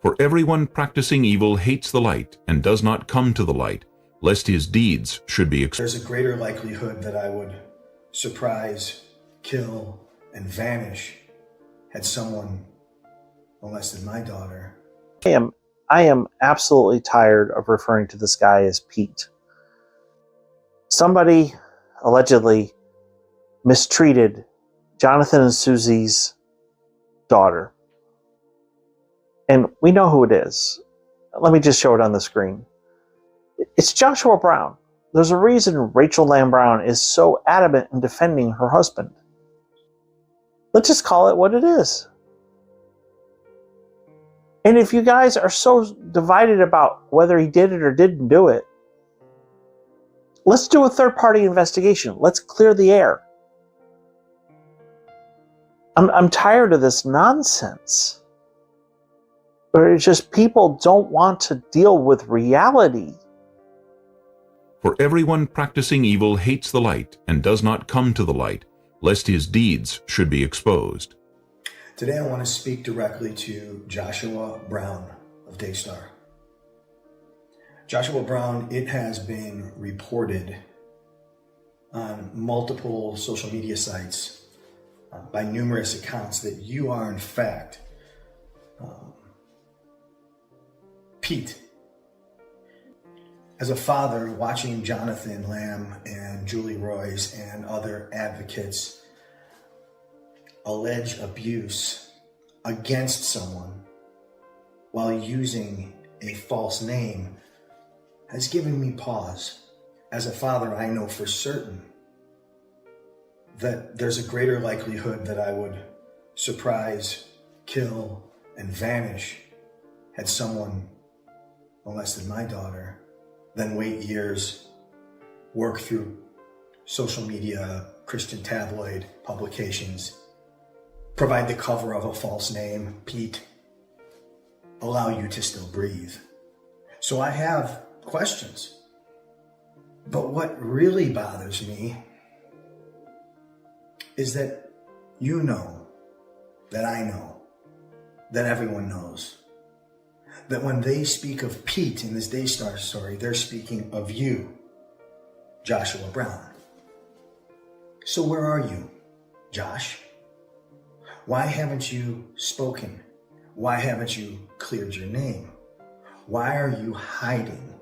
For everyone practicing evil hates the light and does not come to the light, lest his deeds should be exposed. There's a greater likelihood that I would surprise, kill, and vanish had someone molested my daughter. I am absolutely tired of referring to this guy as Pete. Somebody allegedly mistreated Jonathan and Suzy's daughter. And we know who it is. Let me just show it on the screen. It's Joshua Brown. There's a reason Rachel Lamb Brown is so adamant in defending her husband. Let's just call it what it is. And if you guys are so divided about whether he did it or didn't do it, let's do a third-party investigation. Let's clear the air. I'm tired of this nonsense. Where it's just people don't want to deal with reality. For everyone practicing evil hates the light and does not come to the light, lest his deeds should be exposed. Today I want to speak directly to Joshua Brown of Daystar. Joshua Brown, it has been reported on multiple social media sites by numerous accounts that you are in fact Pete. As a father, watching Jonathan Lamb and Julie Royce and other advocates allege abuse against someone while using a false name has given me pause. As a father, I know for certain that there's a greater likelihood that I would surprise, kill, and vanish had someone molested my daughter than wait years, work through social media, Christian tabloid publications, provide the cover of a false name, Pete, allow you to still breathe. So I have questions. But what really bothers me is that you know, that I know, that everyone knows, that when they speak of Pete in this Daystar story, they're speaking of you, Joshua Brown. So where are you, Josh? Why haven't you spoken? Why haven't you cleared your name? Why are you hiding?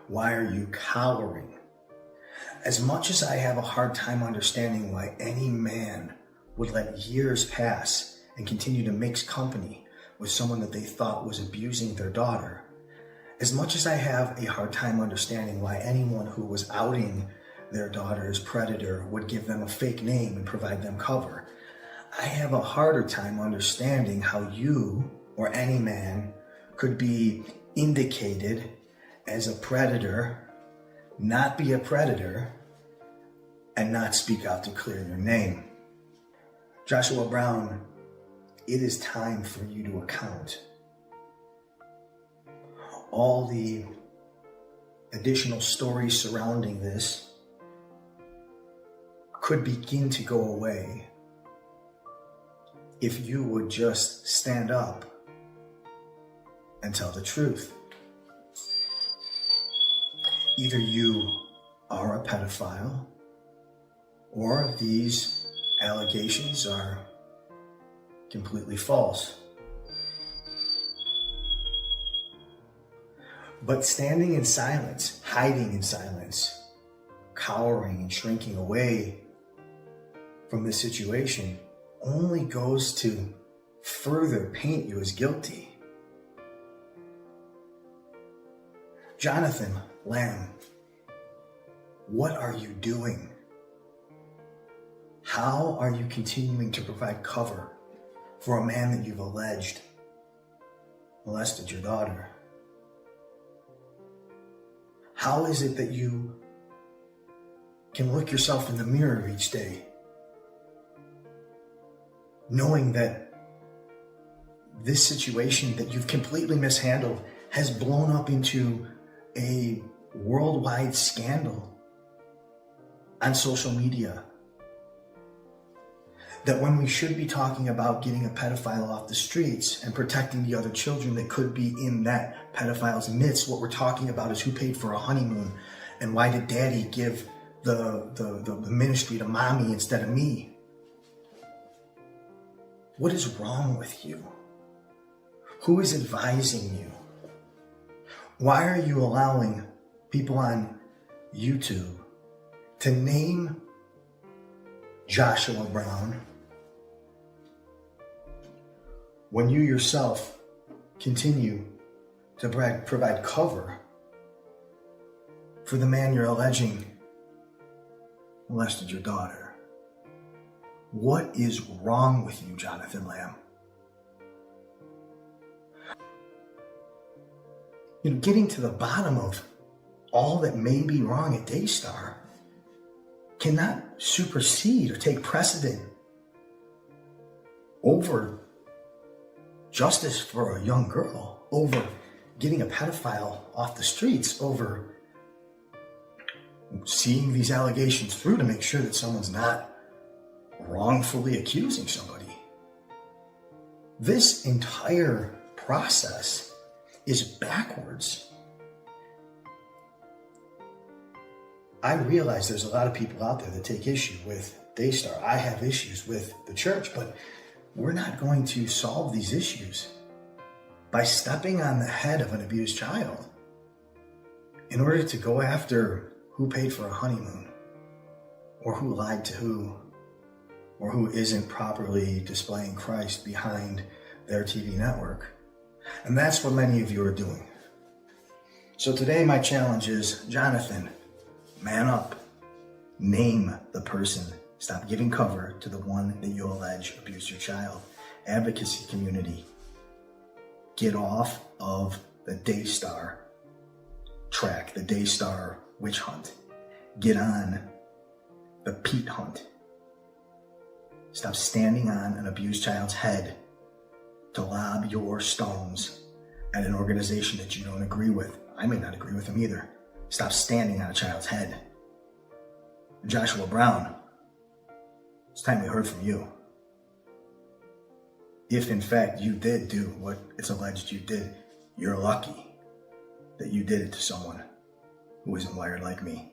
Why are you cowering? As much as I have a hard time understanding why any man would let years pass and continue to mix company with someone that they thought was abusing their daughter, as much as I have a hard time understanding why anyone who was outing their daughter's predator would give them a fake name and provide them cover, I have a harder time understanding how you or any man could be indicated as a predator, not be a predator, and not speak out to clear your name. Joshua Brown, it is time for you to account. All the additional stories surrounding this could begin to go away if you would just stand up and tell the truth. Either you are a pedophile, or these allegations are completely false. But standing in silence, hiding in silence, cowering and shrinking away from the situation only goes to further paint you as guilty. Jonathan Lamb, what are you doing? How are you continuing to provide cover for a man that you've alleged molested your daughter? How is it that you can look yourself in the mirror each day knowing that this situation that you've completely mishandled has blown up into a worldwide scandal on social media? That when we should be talking about getting a pedophile off the streets and protecting the other children that could be in that pedophile's midst, what we're talking about is who paid for a honeymoon and why did daddy give the ministry to mommy instead of me? What is wrong with you? Who is advising you? Why are you allowing people on YouTube to name Joshua Brown when you yourself continue to provide cover for the man you're alleging molested your daughter? What is wrong with you, Jonathan Lamb? Getting to the bottom of all that may be wrong at Daystar cannot supersede or take precedent over justice for a young girl, over getting a pedophile off the streets, over seeing these allegations through to make sure that someone's not wrongfully accusing somebody. This entire process is backwards. I realize there's a lot of people out there that take issue with Daystar. I have issues with the church, but we're not going to solve these issues by stepping on the head of an abused child in order to go after who paid for a honeymoon, or who lied to who, or who isn't properly displaying Christ behind their TV network. And that's what many of you are doing. So today my challenge is, Jonathan, man up. Name the person. Stop giving cover to the one that you allege abused your child. Advocacy community. Get off of the Daystar track, the Daystar witch hunt. Get on the Pete hunt. Stop standing on an abused child's head to lob your stones at an organization that you don't agree with. I may not agree with them either. Stop standing on a child's head. Joshua Brown, it's time we heard from you. If in fact you did do what it's alleged you did, you're lucky that you did it to someone who isn't wired like me.